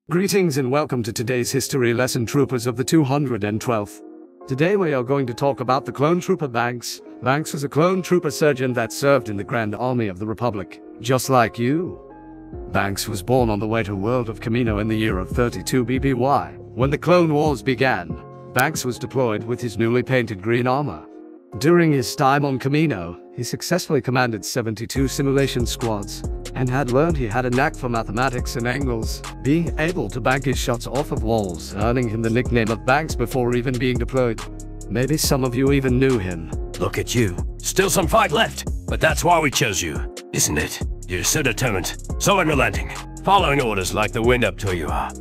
Greetings and welcome to today's history lesson, troopers of the 212th. Today we are going to talk about the clone trooper Banks. Banks was a clone trooper sergeant that served in the Grand Army of the Republic, just like you. Banks was born on the way to world of Kamino in the year of 32 BBY. When the Clone Wars began, Banks was deployed with his newly painted green armor. During his time on Kamino, he successfully commanded 72 simulation squads, and had learned he had a knack for mathematics and angles, being able to bank his shots off of walls, earning him the nickname of Banks before even being deployed. Maybe some of you even knew him. Look at you. Still some fight left, but that's why we chose you, isn't it? You're so determined, so unrelenting, following orders like the wind up to you are.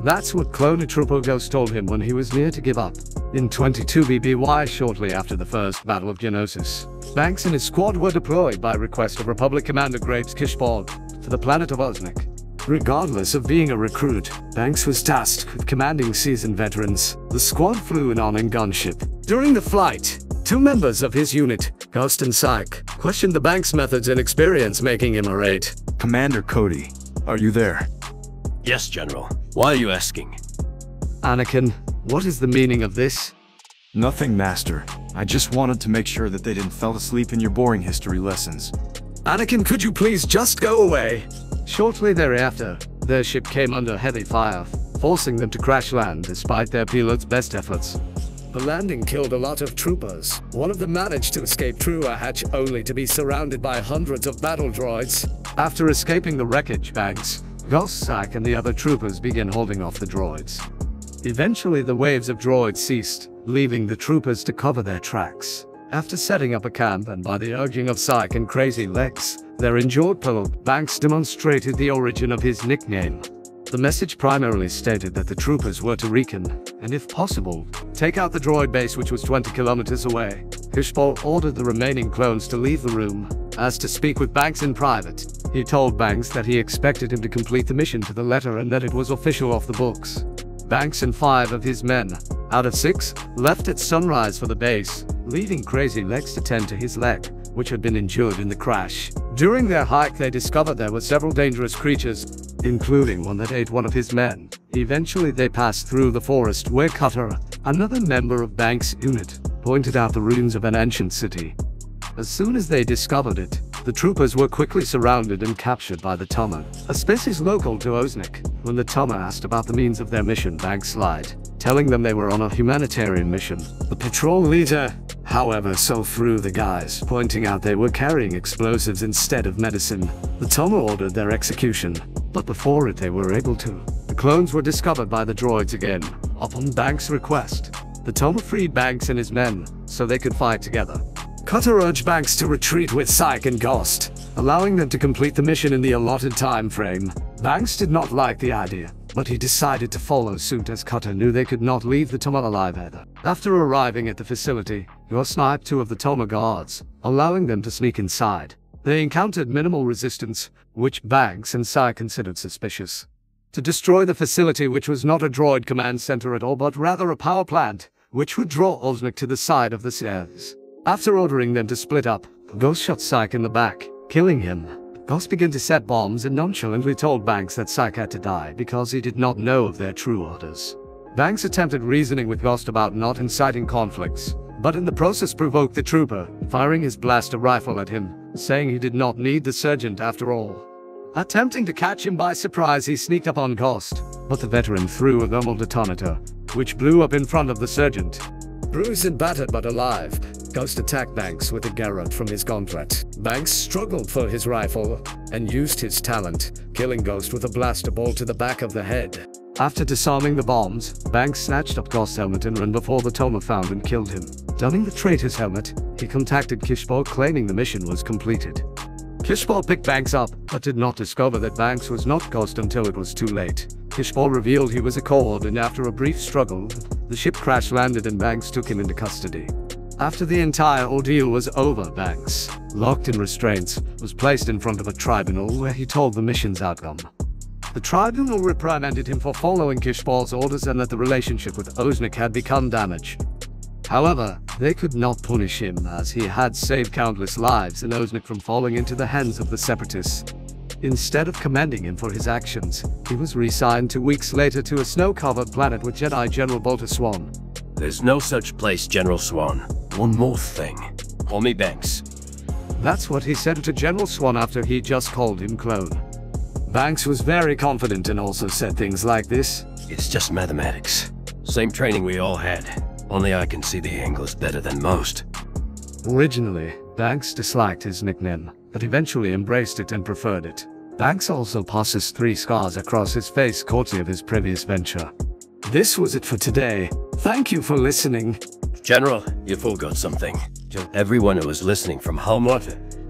That's what CLONETROOPER Ghost told him when he was near to give up. In 22 BBY, shortly after the First Battle of Geonosis, Banks and his squad were deployed by request of Republic Commander Graves Kishborg to the planet of Osnick. Regardless of being a recruit, Banks was tasked with commanding seasoned veterans. The squad flew in on a gunship. During the flight, two members of his unit, Ghost and Psyche, questioned the Banks' methods and experience, making him irate. Commander Cody, are you there? Yes, General. Why are you asking? Anakin, what is the meaning of this? Nothing, Master. I just wanted to make sure that they didn't fall asleep in your boring history lessons. Anakin, could you please just go away? Shortly thereafter, their ship came under heavy fire, forcing them to crash land despite their pilot's best efforts. The landing killed a lot of troopers. One of them managed to escape through a hatch only to be surrounded by hundreds of battle droids. After escaping the wreckage, Banks, Ghost, Psyche, and the other troopers began holding off the droids. Eventually, the waves of droids ceased, leaving the troopers to cover their tracks. After setting up a camp and by the urging of Psyche and Crazy Legs, their injured pilot, Banks demonstrated the origin of his nickname. The message primarily stated that the troopers were to recon, and if possible, take out the droid base, which was 20 kilometers away. Kishborg ordered the remaining clones to leave the room. As to speak with Banks in private, he told Banks that he expected him to complete the mission to the letter and that it was official off the books. Banks and 5 of his men, out of 6, left at sunrise for the base, leaving Crazy Legs to tend to his leg, which had been injured in the crash. During their hike, they discovered there were several dangerous creatures, including one that ate one of his men. Eventually, they passed through the forest where Cutter, another member of Banks' unit, pointed out the ruins of an ancient city. As soon as they discovered it, the troopers were quickly surrounded and captured by the Tummer, a species local to Osnick. When the Tummer asked about the means of their mission, Banks lied, telling them they were on a humanitarian mission. The patrol leader, however, saw through the guys, pointing out they were carrying explosives instead of medicine. The Tummer ordered their execution, but before it they were able to. The clones were discovered by the droids again. Upon Banks' request, the Tummer freed Banks and his men, so they could fight together. Cutter urged Banks to retreat with Psyche and Ghost, allowing them to complete the mission in the allotted time frame. Banks did not like the idea, but he decided to follow suit as Cutter knew they could not leave the Tummer alive either. After arriving at the facility, Ghost sniped 2 of the Tummer guards, allowing them to sneak inside. They encountered minimal resistance, which Banks and Psyche considered suspicious. To destroy the facility, which was not a droid command center at all but rather a power plant, which would draw Osnick to the side of the stairs. After ordering them to split up, Ghost shot Psyche in the back, killing him. Ghost began to set bombs and nonchalantly told Banks that Psyche had to die because he did not know of their true orders. Banks attempted reasoning with Ghost about not inciting conflicts, but in the process provoked the trooper, firing his blaster rifle at him, saying he did not need the sergeant after all. Attempting to catch him by surprise, he sneaked up on Ghost, but the veteran threw a thermal detonator, which blew up in front of the sergeant. Bruised and battered but alive, Ghost attacked Banks with a garrote from his gauntlet. Banks struggled for his rifle and used his talent, killing Ghost with a blaster bolt to the back of the head. After disarming the bombs, Banks snatched up Ghost's helmet and ran before the Tummer found and killed him. Donning the traitor's helmet, he contacted Kishborg, claiming the mission was completed. Kishborg picked Banks up, but did not discover that Banks was not Ghost until it was too late. Kishborg revealed he was a coward, and after a brief struggle, the ship crash-landed and Banks took him into custody. After the entire ordeal was over, Banks, locked in restraints, was placed in front of a tribunal where he told the mission's outcome. The tribunal reprimanded him for following Kishborg's orders and that the relationship with Osnick had become damaged. However, they could not punish him as he had saved countless lives in Osnick from falling into the hands of the Separatists. Instead of commending him for his actions, he was reassigned 2 weeks later to a snow-covered planet with Jedi General Bolter Swan. There's no such place, General Swan. One more thing. Call me Banks. That's what he said to General Swan after he just called him clone. Banks was very confident and also said things like this. It's just mathematics. Same training we all had. Only I can see the angles better than most. Originally, Banks disliked his nickname, but eventually embraced it and preferred it. Banks also possessed 3 scars across his face courtesy of his previous venture. This was it for today. Thank you for listening. General, you forgot something. To everyone who is listening from home or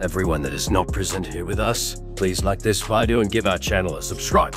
everyone that is not present here with us, please like this video and give our channel a subscribe.